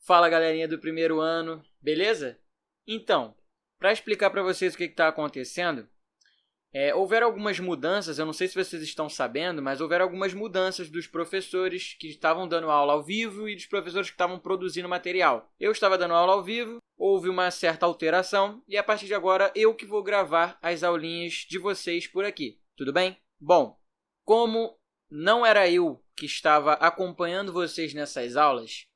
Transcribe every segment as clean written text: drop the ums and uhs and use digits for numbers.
Fala, galerinha do primeiro ano, beleza? Então, para explicar para vocês o que está acontecendo, houveram algumas mudanças, eu não sei se vocês estão sabendo, mas houveram algumas mudanças dos professores que estavam dando aula ao vivo e dos professores que estavam produzindo material. Eu estava dando aula ao vivo, houve uma certa alteração e a partir de agora eu que vou gravar as aulinhas de vocês por aqui, tudo bem? Bom, como não era eu que estava acompanhando vocês nessas aulas,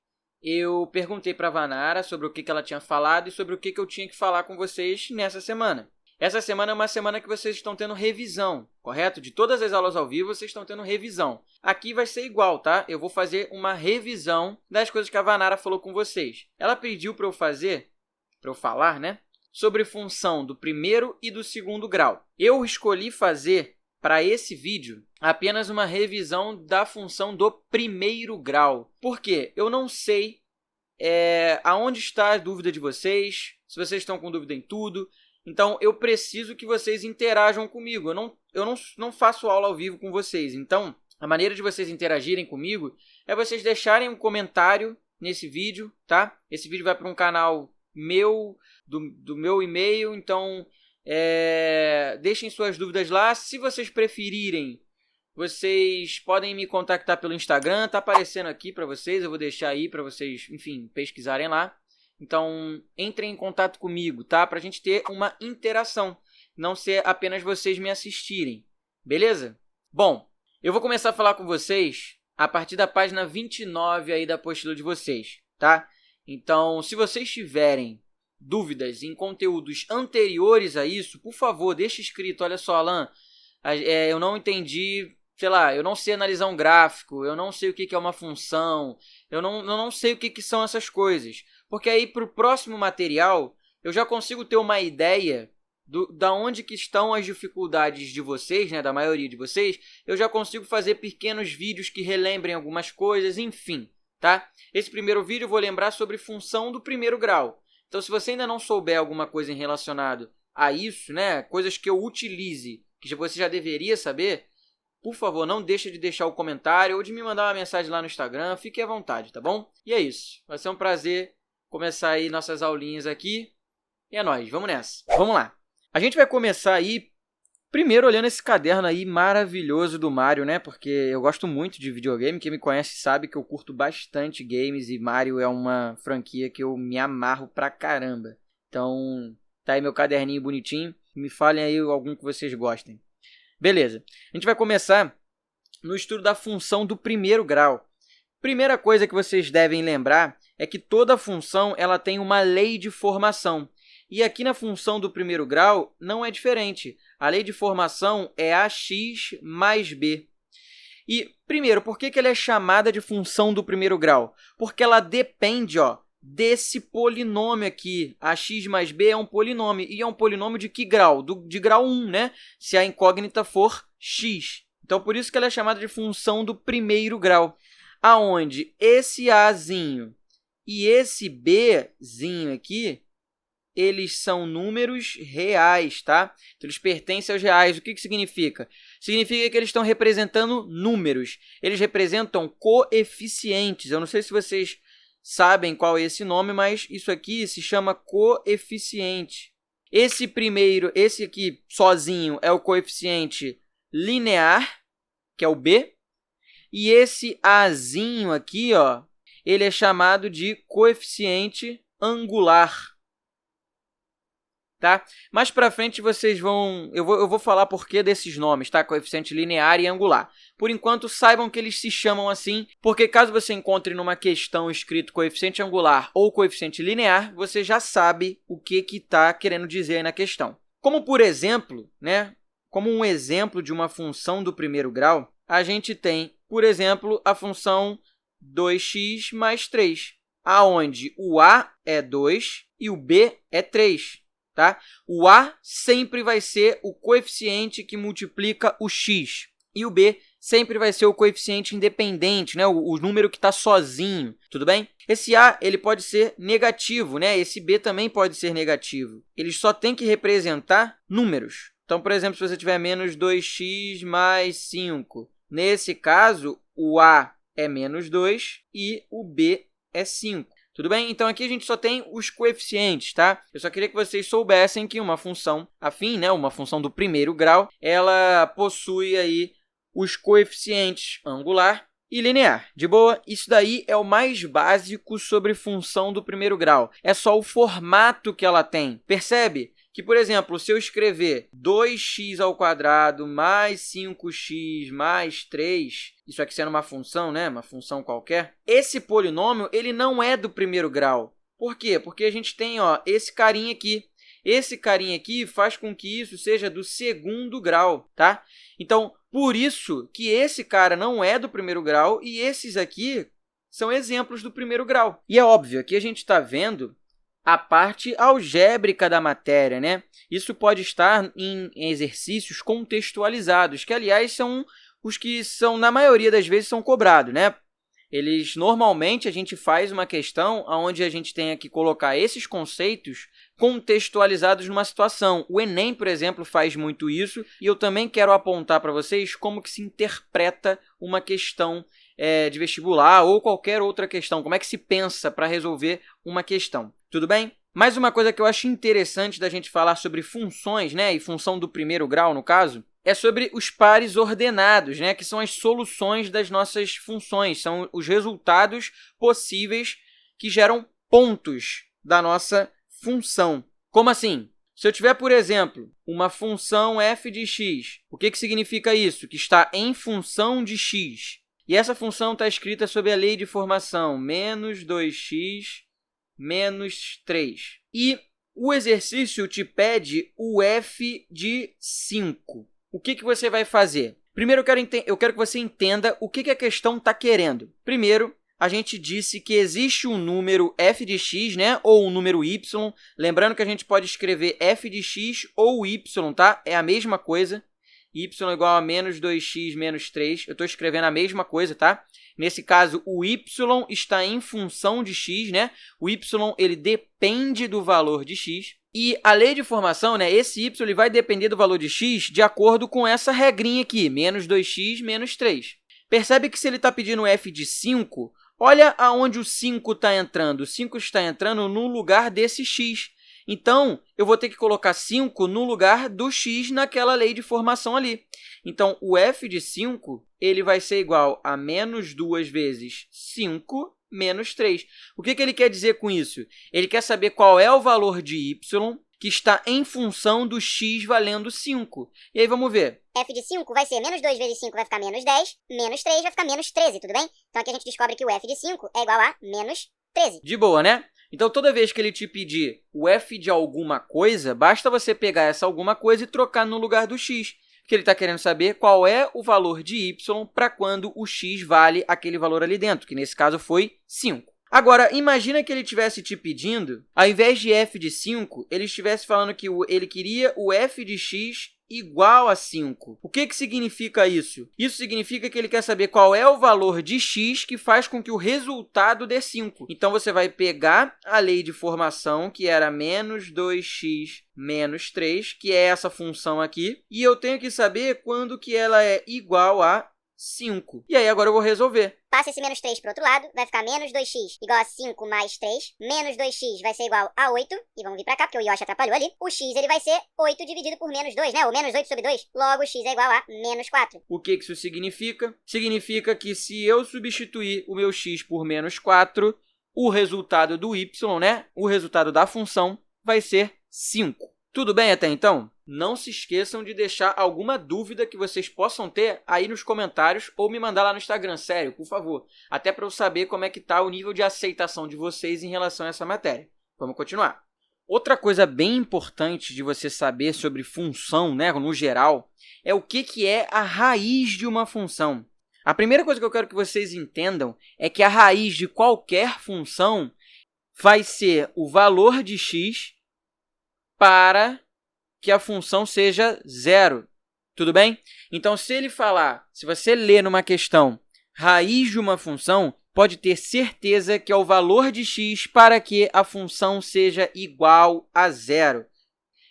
eu perguntei para a Vanara sobre o que ela tinha falado e sobre o que eu tinha que falar com vocês nessa semana. Essa semana é uma semana que vocês estão tendo revisão, correto? De todas as aulas ao vivo, vocês estão tendo revisão. Aqui vai ser igual, tá? Eu vou fazer uma revisão das coisas que a Vanara falou com vocês. Ela pediu para eu falar, né? Sobre função do primeiro e do segundo grau. Eu escolhi fazer, para esse vídeo, apenas uma revisão da função do primeiro grau. Por quê? Eu não sei aonde está a dúvida de vocês, se vocês estão com dúvida em tudo. Então, eu preciso que vocês interajam comigo. Eu não faço aula ao vivo com vocês. Então, a maneira de vocês interagirem comigo é vocês deixarem um comentário nesse vídeo, tá? Esse vídeo vai para um canal meu, do meu e-mail, então deixem suas dúvidas lá. Se vocês preferirem, vocês podem me contactar pelo Instagram, tá aparecendo aqui para vocês, eu vou deixar aí para vocês, enfim, pesquisarem lá. Então, entrem em contato comigo, tá? Para a gente ter uma interação, não ser apenas vocês me assistirem, beleza? Bom, eu vou começar a falar com vocês a partir da página 29 aí da apostila de vocês, tá? Então, se vocês tiverem dúvidas em conteúdos anteriores a isso, por favor, deixa escrito. Olha só, Alan, eu não entendi, sei lá, eu não sei analisar um gráfico, eu não sei o que é uma função, eu não sei o que são essas coisas. Porque aí, para o próximo material, eu já consigo ter uma ideia da onde que estão as dificuldades de vocês, né, da maioria de vocês. Eu já consigo fazer pequenos vídeos que relembrem algumas coisas, enfim, tá? Esse primeiro vídeo eu vou lembrar sobre função do primeiro grau. Então, se você ainda não souber alguma coisa relacionada a isso, né, coisas que eu utilize, que você já deveria saber, por favor, não deixe de deixar o comentário ou de me mandar uma mensagem lá no Instagram. Fique à vontade, tá bom? E é isso. Vai ser um prazer começar aí nossas aulinhas aqui. E é nóis, vamos nessa. Vamos lá. A gente vai começar aí, primeiro, olhando esse caderno aí maravilhoso do Mario, né? Porque eu gosto muito de videogame. Quem me conhece sabe que eu curto bastante games e Mario é uma franquia que eu me amarro pra caramba. Então, tá aí meu caderninho bonitinho. Me falem aí algum que vocês gostem. Beleza. A gente vai começar no estudo da função do primeiro grau. Primeira coisa que vocês devem lembrar é que toda função ela tem uma lei de formação. E aqui na função do primeiro grau não é diferente. A lei de formação é ax mais b. E, primeiro, por que ela é chamada de função do primeiro grau? Porque ela depende desse polinômio aqui. Ax mais b é um polinômio. E é um polinômio de que grau? De grau 1, né? Se a incógnita for x. Então, por isso que ela é chamada de função do primeiro grau. Aonde esse azinho e esse bzinho aqui, eles são números reais, tá? Então, eles pertencem aos reais. O que significa? Significa que eles estão representando números. Eles representam coeficientes. Eu não sei se vocês sabem qual é esse nome, mas isso aqui se chama coeficiente. Esse aqui sozinho é o coeficiente linear, que é o b. E esse azinho aqui, ele é chamado de coeficiente angular. Tá? Mais para frente vocês vão... Eu vou falar por que desses nomes, tá? Coeficiente linear e angular. Por enquanto, saibam que eles se chamam assim, porque caso você encontre numa questão escrito coeficiente angular ou coeficiente linear, você já sabe o que está querendo dizer aí na questão. Como por exemplo, né? Como um exemplo de uma função do primeiro grau, a gente tem, por exemplo, a função 2x mais 3, aonde o a é 2 e o b é 3. Tá? O a sempre vai ser o coeficiente que multiplica o x. E o b sempre vai ser o coeficiente independente, né? O número que está sozinho. Tudo bem? Esse a ele pode ser negativo, né? Esse b também pode ser negativo. Eles só têm que representar números. Então, por exemplo, se você tiver menos 2x mais 5, nesse caso, o a é menos 2 e o b é 5. Tudo bem? Então, aqui a gente só tem os coeficientes, tá? Eu só queria que vocês soubessem que uma função afim, né, uma função do primeiro grau, ela possui aí os coeficientes angular e linear. De boa? Isso daí é o mais básico sobre função do primeiro grau. É só o formato que ela tem. Percebe? Que, por exemplo, se eu escrever 2x² mais 5x mais 3, isso aqui sendo uma função, né? Uma função qualquer, esse polinômio ele não é do primeiro grau. Por quê? Porque a gente tem esse carinha aqui. Esse carinha aqui faz com que isso seja do segundo grau, tá? Então, por isso que esse cara não é do primeiro grau e esses aqui são exemplos do primeiro grau. E é óbvio, aqui a gente está vendo a parte algébrica da matéria, né? Isso pode estar em exercícios contextualizados, que, aliás, são os que, na maioria das vezes, são cobrados, né? Normalmente, a gente faz uma questão onde a gente tenha que colocar esses conceitos contextualizados numa situação. O Enem, por exemplo, faz muito isso, e eu também quero apontar para vocês como que se interpreta uma questão de vestibular ou qualquer outra questão, como é que se pensa para resolver uma questão. Tudo bem? Mais uma coisa que eu acho interessante da gente falar sobre funções, né, e função do primeiro grau, no caso, é sobre os pares ordenados, né, que são as soluções das nossas funções, são os resultados possíveis que geram pontos da nossa função. Como assim? Se eu tiver, por exemplo, uma função f de x, o que significa isso? Que está em função de x. E essa função está escrita sob a lei de formação, menos 2x menos 3. E o exercício te pede o f de 5. O que você vai fazer? Primeiro, eu quero que você entenda o que a questão está querendo. Primeiro, a gente disse que existe um número f de x, né? Ou um número y. Lembrando que a gente pode escrever f de x ou y, tá? É a mesma coisa. Y igual a menos 2x menos 3. Eu estou escrevendo a mesma coisa, tá? Nesse caso, o y está em função de x, né? O y ele depende do valor de x. E a lei de formação, né? Esse y ele vai depender do valor de x de acordo com essa regrinha aqui, menos 2x menos 3. Percebe que se ele está pedindo f de 5, olha aonde o 5 está entrando. O 5 está entrando no lugar desse x. Então, eu vou ter que colocar 5 no lugar do x naquela lei de formação ali. Então, o f de 5 ele vai ser igual a menos 2 vezes 5 menos 3. O que ele quer dizer com isso? Ele quer saber qual é o valor de y que está em função do x valendo 5. E aí, vamos ver. F de 5 vai ser menos 2 vezes 5 vai ficar menos 10, menos 3 vai ficar menos 13, tudo bem? Então, aqui a gente descobre que o f de 5 é igual a menos 13. De boa, né? Então, toda vez que ele te pedir o f de alguma coisa, basta você pegar essa alguma coisa e trocar no lugar do x. Porque ele está querendo saber qual é o valor de y para quando o x vale aquele valor ali dentro, que nesse caso foi 5. Agora, imagina que ele estivesse te pedindo, ao invés de f de 5, ele estivesse falando que ele queria o f de x igual a 5. O que significa isso? Isso significa que ele quer saber qual é o valor de x que faz com que o resultado dê 5. Então, você vai pegar a lei de formação, que era menos 2x menos 3, que é essa função aqui, e eu tenho que saber quando que ela é igual a 5. E aí, agora eu vou resolver. Passa esse menos 3 para o outro lado, vai ficar menos 2x igual a 5 mais 3. Menos 2x vai ser igual a 8. E vamos vir para cá, porque o Yoshi atrapalhou ali. O x ele vai ser 8 dividido por menos 2, né? Ou menos 8 sobre 2. Logo, o x é igual a menos 4. O que isso significa? Significa que se eu substituir o meu x por menos 4, o resultado do y, né? O resultado da função vai ser 5. Tudo bem até então? Não se esqueçam de deixar alguma dúvida que vocês possam ter aí nos comentários ou me mandar lá no Instagram, sério, por favor. Até para eu saber como é que está o nível de aceitação de vocês em relação a essa matéria. Vamos continuar. Outra coisa bem importante de você saber sobre função, né, no geral, é o que é a raiz de uma função. A primeira coisa que eu quero que vocês entendam é que a raiz de qualquer função vai ser o valor de x para que a função seja 0. Tudo bem? Então, se você ler numa questão raiz de uma função, pode ter certeza que é o valor de x para que a função seja igual a 0.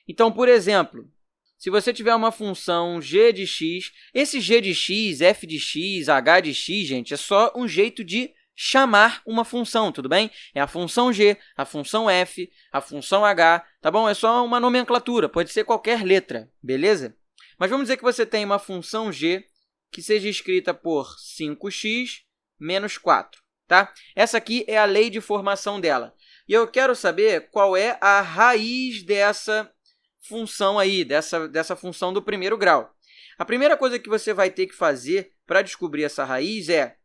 Então, por exemplo, se você tiver uma função g de x, esse g de x, f de x, h de x, gente, é só um jeito de chamar uma função, tudo bem? É a função g, a função f, a função h, tá bom? É só uma nomenclatura, pode ser qualquer letra, beleza? Mas vamos dizer que você tem uma função g que seja escrita por 5x menos 4, tá? Essa aqui é a lei de formação dela. E eu quero saber qual é a raiz dessa função aí, dessa função do primeiro grau. A primeira coisa que você vai ter que fazer para descobrir essa raiz é: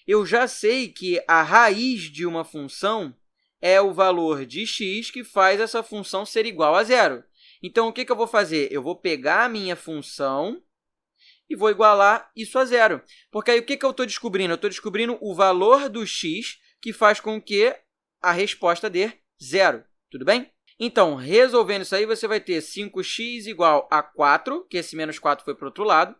eu já sei que a raiz de uma função é o valor de x que faz essa função ser igual a zero. Então, o que eu vou fazer? Eu vou pegar a minha função e vou igualar isso a zero. Porque aí o que eu estou descobrindo? Eu estou descobrindo o valor do x que faz com que a resposta dê zero. Tudo bem? Então, resolvendo isso aí, você vai ter 5x igual a 4, que esse menos 4 foi para o outro lado,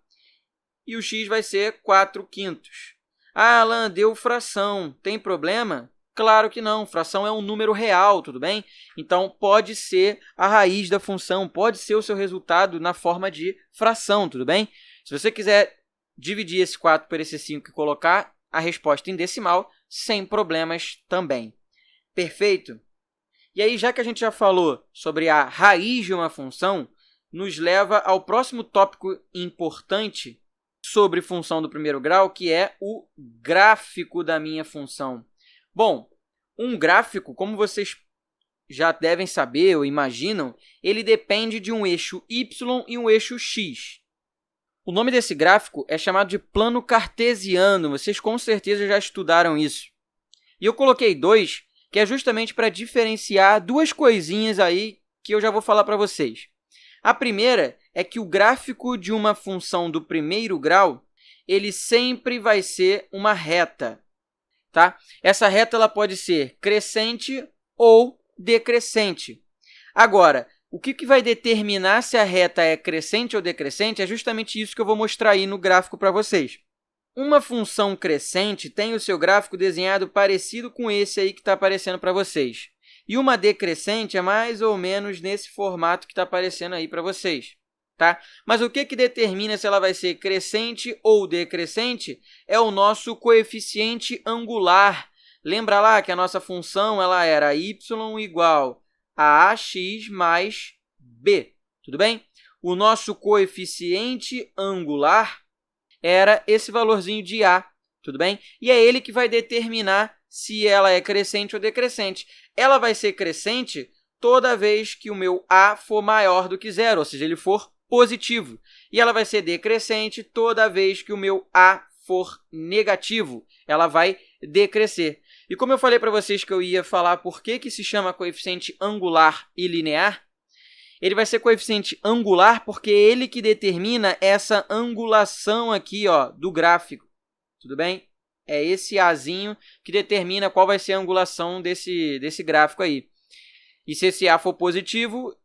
e o x vai ser 4/5. Ah, Alan, deu fração. Tem problema? Claro que não. Fração é um número real, tudo bem? Então, pode ser a raiz da função, pode ser o seu resultado na forma de fração, tudo bem? Se você quiser dividir esse 4 por esse 5 e colocar a resposta em decimal, sem problemas também. Perfeito? E aí, já que a gente já falou sobre a raiz de uma função, nos leva ao próximo tópico importante sobre função do primeiro grau, que é o gráfico da minha função. Bom, um gráfico, como vocês já devem saber ou imaginam, ele depende de um eixo y e um eixo x. O nome desse gráfico é chamado de plano cartesiano, vocês com certeza já estudaram isso. E eu coloquei 2, que é justamente para diferenciar duas coisinhas aí que eu já vou falar para vocês. A primeira é que o gráfico de uma função do primeiro grau, ele sempre vai ser uma reta, tá? Essa reta ela pode ser crescente ou decrescente. Agora, o que vai determinar se a reta é crescente ou decrescente é justamente isso que eu vou mostrar aí no gráfico para vocês. Uma função crescente tem o seu gráfico desenhado parecido com esse aí que está aparecendo para vocês. E uma decrescente é mais ou menos nesse formato que está aparecendo aí para vocês, tá? Mas o que determina se ela vai ser crescente ou decrescente é o nosso coeficiente angular. Lembra lá que a nossa função ela era y igual a ax mais b, tudo bem? O nosso coeficiente angular era esse valorzinho de a, tudo bem? E é ele que vai determinar se ela é crescente ou decrescente. Ela vai ser crescente toda vez que o meu a for maior do que zero, ou seja, ele for positivo. E ela vai ser decrescente toda vez que o meu a for negativo. Ela vai decrescer. E como eu falei para vocês que eu ia falar por que se chama coeficiente angular e linear, ele vai ser coeficiente angular porque é ele que determina essa angulação aqui, ó, do gráfico. Tudo bem? É esse azinho que determina qual vai ser a angulação desse gráfico aí. E se esse a for positivo,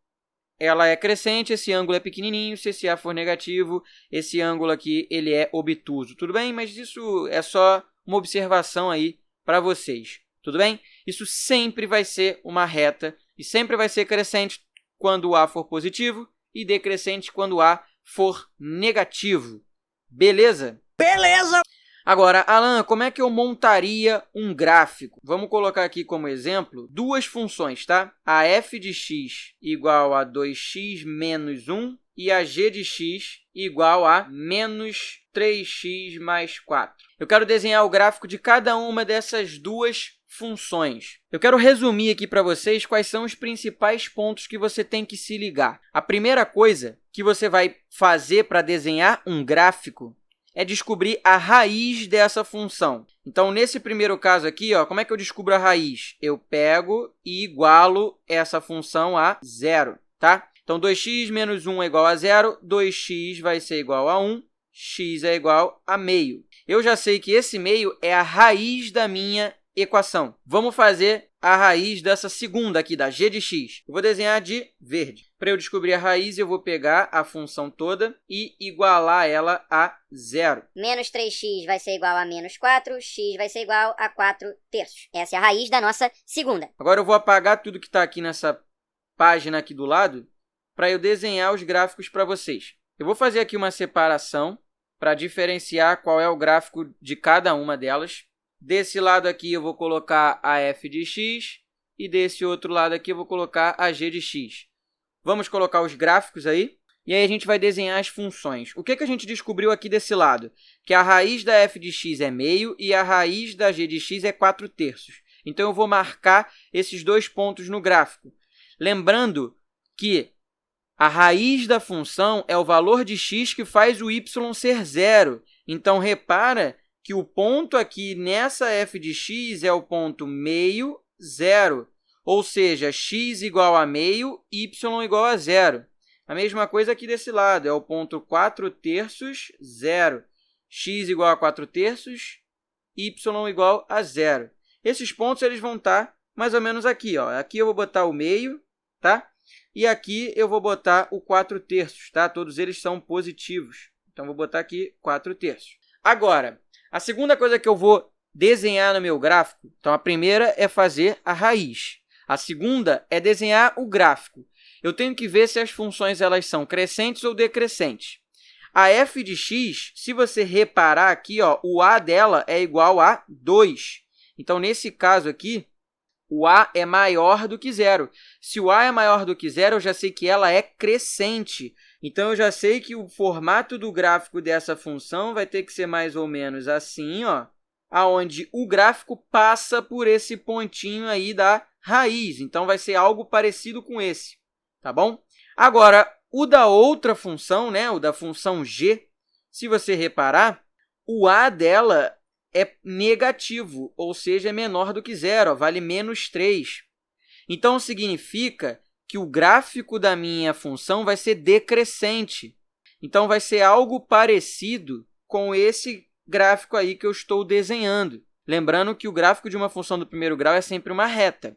ela é crescente, esse ângulo é pequenininho. Se esse a for negativo, esse ângulo aqui ele é obtuso. Tudo bem? Mas isso é só uma observação aí para vocês. Tudo bem? Isso sempre vai ser uma reta e sempre vai ser crescente quando o a for positivo e decrescente quando o a for negativo. Beleza? Beleza! Agora, Alan, como é que eu montaria um gráfico? Vamos colocar aqui como exemplo duas funções, tá? A f de x igual a 2x menos 1 e a g de x igual a menos 3x mais 4. Eu quero desenhar o gráfico de cada uma dessas duas funções. Eu quero resumir aqui para vocês quais são os principais pontos que você tem que se ligar. A primeira coisa que você vai fazer para desenhar um gráfico é descobrir a raiz dessa função. Então, nesse primeiro caso aqui, ó, como é que eu descubro a raiz? Eu pego e igualo essa função a zero, tá? Então, 2x menos 1 é igual a zero, 2x vai ser igual a 1, x é igual a meio. Eu já sei que esse meio é a raiz da minha equação. Vamos fazer a raiz dessa segunda aqui, da g de x. Eu vou desenhar de verde. Para eu descobrir a raiz, eu vou pegar a função toda e igualar ela a zero. Menos 3x vai ser igual a menos 4, x vai ser igual a 4/3. Essa é a raiz da nossa segunda. Agora eu vou apagar tudo que está aqui nessa página aqui do lado para eu desenhar os gráficos para vocês. Eu vou fazer aqui uma separação para diferenciar qual é o gráfico de cada uma delas. Desse lado aqui eu vou colocar a f de x e desse outro lado aqui eu vou colocar a g de x. Vamos colocar os gráficos aí e aí a gente vai desenhar as funções. O que a gente descobriu aqui desse lado? Que a raiz da f de x é meio e a raiz da g de x é 4/3. Então, eu vou marcar esses dois pontos no gráfico. Lembrando que a raiz da função é o valor de x que faz o y ser zero. Então, repara que o ponto aqui nessa f de x é o ponto meio, zero. Ou seja, x igual a meio, y igual a zero. A mesma coisa aqui desse lado, é o ponto 4/3, zero. X igual a 4/3, y igual a zero. Esses pontos eles vão estar mais ou menos aqui. Ó. Aqui eu vou botar o meio, tá? E aqui eu vou botar o 4/3, tá? Todos eles são positivos. Então, vou botar aqui 4/3. Agora, a segunda coisa que eu vou desenhar no meu gráfico, então, a primeira é fazer a raiz. A segunda é desenhar o gráfico. Eu tenho que ver se as funções elas são crescentes ou decrescentes. A f de x, se você reparar aqui, ó, o a dela é igual a 2. Então, nesse caso aqui, o a é maior do que zero. Se o a é maior do que zero, eu já sei que ela é crescente. Então, eu já sei que o formato do gráfico dessa função vai ter que ser mais ou menos assim, ó, onde o gráfico passa por esse pontinho aí da raiz. Então, vai ser algo parecido com esse, tá bom? Agora, o da outra função, né, o da função g, se você reparar, o a dela é negativo, ou seja, é menor do que zero, vale menos 3. Então, significa que o gráfico da minha função vai ser decrescente. Então, vai ser algo parecido com esse gráfico aí que eu estou desenhando. Lembrando que o gráfico de uma função do primeiro grau é sempre uma reta.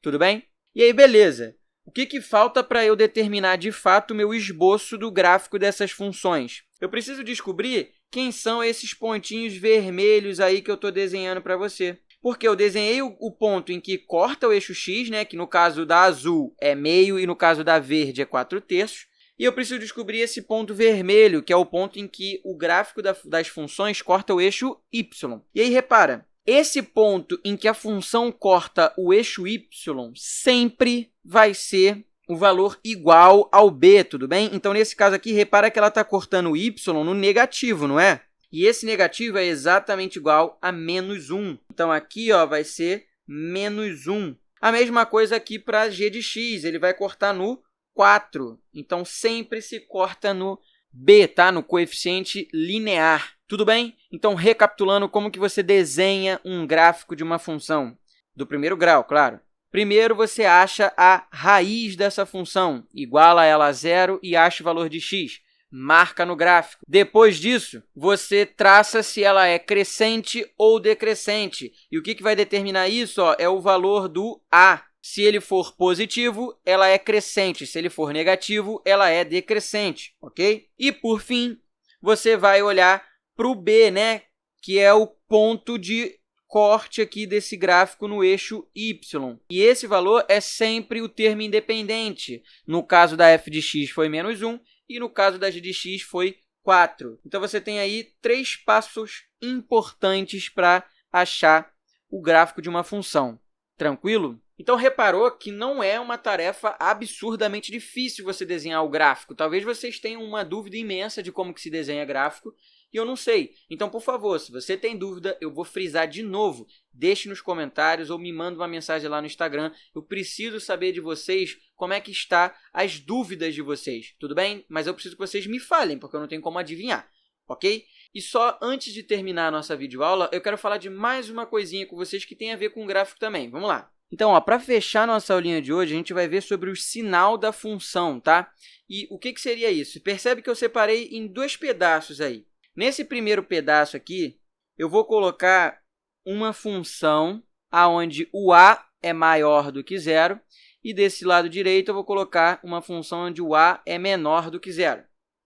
Tudo bem? E aí, beleza. O que falta para eu determinar, de fato, o meu esboço do gráfico dessas funções? Eu preciso descobrir quem são esses pontinhos vermelhos aí que eu estou desenhando para você. Porque eu desenhei o ponto em que corta o eixo x, né, que no caso da azul é meio e no caso da verde é 4/3. E eu preciso descobrir esse ponto vermelho, que é o ponto em que o gráfico das funções corta o eixo y. E aí, repara, esse ponto em que a função corta o eixo y sempre vai ser o valor igual ao b, tudo bem? Então, nesse caso aqui, repara que ela está cortando o y no negativo, não é? E esse negativo é exatamente igual a menos 1. Então, aqui ó, vai ser menos 1. A mesma coisa aqui para g de x, ele vai cortar no 4. Então, sempre se corta no b, tá? No coeficiente linear. Tudo bem? Então, recapitulando como que você desenha um gráfico de uma função do primeiro grau, claro. Primeiro, você acha a raiz dessa função, iguala ela a zero e acha o valor de x. Marca no gráfico. Depois disso, você traça se ela é crescente ou decrescente. E o que vai determinar isso? Ó, é o valor do a. Se ele for positivo, ela é crescente. Se ele for negativo, ela é decrescente, ok? E, por fim, você vai olhar para o b, né? Que é o ponto de corte aqui desse gráfico no eixo y. E esse valor é sempre o termo independente. No caso da f de x foi menos 1 e no caso da g de x foi 4. Então, você tem aí 3 passos importantes para achar o gráfico de uma função. Tranquilo? Então, reparou que não é uma tarefa absurdamente difícil você desenhar o gráfico. Talvez vocês tenham uma dúvida imensa de como que se desenha gráfico, e eu não sei. Então, por favor, se você tem dúvida, eu vou frisar de novo. Deixe nos comentários ou me manda uma mensagem lá no Instagram. Eu preciso saber de vocês como é que está as dúvidas de vocês, tudo bem? Mas eu preciso que vocês me falem, porque eu não tenho como adivinhar, ok? E só antes de terminar a nossa videoaula, eu quero falar de mais uma coisinha com vocês que tem a ver com o gráfico também. Vamos lá. Então, para fechar nossa aulinha de hoje, a gente vai ver sobre o sinal da função, tá? E o que seria isso? Percebe que eu separei em 2 pedaços aí. Nesse primeiro pedaço aqui, eu vou colocar uma função onde o a é maior do que zero, e desse lado direito eu vou colocar uma função onde o a é menor do que zero.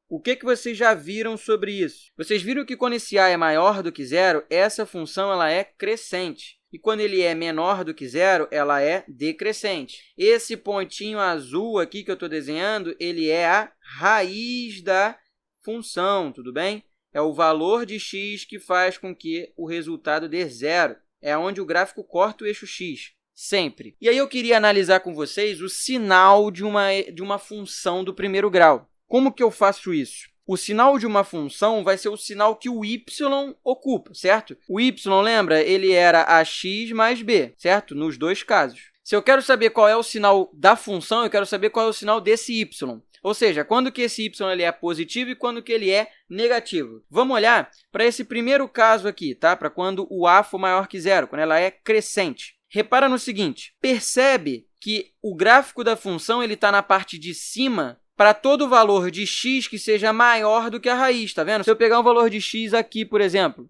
O que vocês já viram sobre isso? Vocês viram que quando esse a é maior do que zero, essa função ela é crescente. E quando ele é menor do que zero, ela é decrescente. Esse pontinho azul aqui que eu estou desenhando, ele é a raiz da função, tudo bem? É o valor de x que faz com que o resultado dê zero. É onde o gráfico corta o eixo x, sempre. E aí eu queria analisar com vocês o sinal de uma função do primeiro grau. Como que eu faço isso? O sinal de uma função vai ser o sinal que o y ocupa, certo? O y, lembra? Ele era ax mais b, certo? Nos dois casos. Se eu quero saber qual é o sinal da função, eu quero saber qual é o sinal desse y. Ou seja, quando que esse y ele é positivo e quando que ele é negativo. Vamos olhar para esse primeiro caso aqui, tá? Para quando o a for maior que zero, quando ela é crescente. Repara no seguinte, percebe que o gráfico da função está na parte de cima para todo valor de x que seja maior do que a raiz, tá vendo? Se eu pegar um valor de x aqui, por exemplo,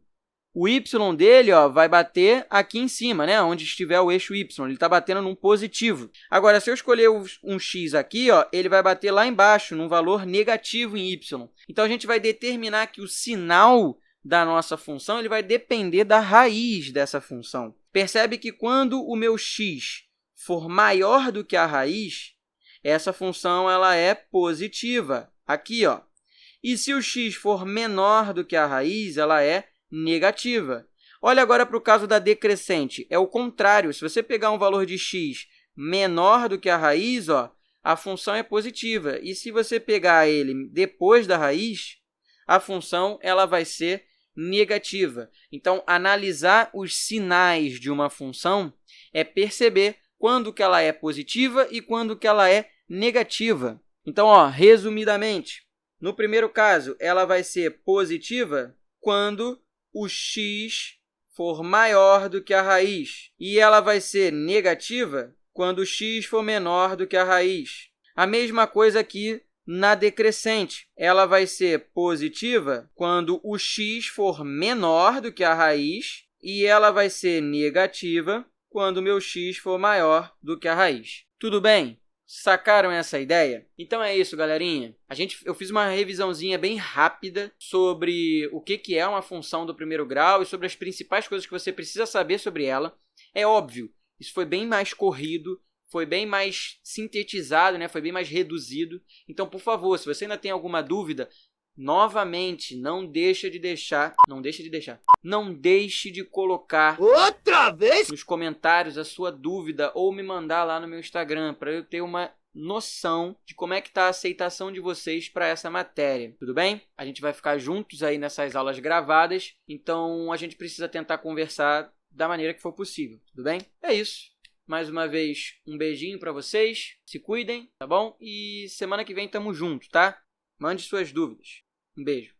o y dele vai bater aqui em cima, né? Onde estiver o eixo y, ele está batendo num positivo. Agora, se eu escolher um x aqui, ele vai bater lá embaixo, num valor negativo em y. Então, a gente vai determinar que o sinal da nossa função ele vai depender da raiz dessa função. Percebe que quando o meu x for maior do que a raiz, essa função ela é positiva, aqui, ó. E se o x for menor do que a raiz, ela é negativa. Olha agora para o caso da decrescente. É o contrário. Se você pegar um valor de x menor do que a raiz, a função é positiva. E se você pegar ele depois da raiz, a função ela vai ser negativa. Então, analisar os sinais de uma função é perceber quando que ela é positiva e quando que ela é negativa. Então, resumidamente, no primeiro caso, ela vai ser positiva quando o x for maior do que a raiz. E ela vai ser negativa quando o x for menor do que a raiz. A mesma coisa aqui na decrescente. Ela vai ser positiva quando o x for menor do que a raiz. E ela vai ser negativa quando o meu x for maior do que a raiz. Tudo bem? Sacaram essa ideia? Então é isso, galerinha. Eu fiz uma revisãozinha bem rápida sobre o que é uma função do primeiro grau e sobre as principais coisas que você precisa saber sobre ela. É óbvio, isso foi bem mais corrido, foi bem mais sintetizado, né? Foi bem mais reduzido. Então, por favor, se você ainda tem alguma dúvida, novamente, não deixe de colocar outra vez nos comentários a sua dúvida ou me mandar lá no meu Instagram para eu ter uma noção de como é que está a aceitação de vocês para essa matéria, tudo bem? A gente vai ficar juntos aí nessas aulas gravadas, então a gente precisa tentar conversar da maneira que for possível, tudo bem? É isso. Mais uma vez, um beijinho para vocês, se cuidem, tá bom? E semana que vem tamo junto, tá? Mande suas dúvidas. Um beijo.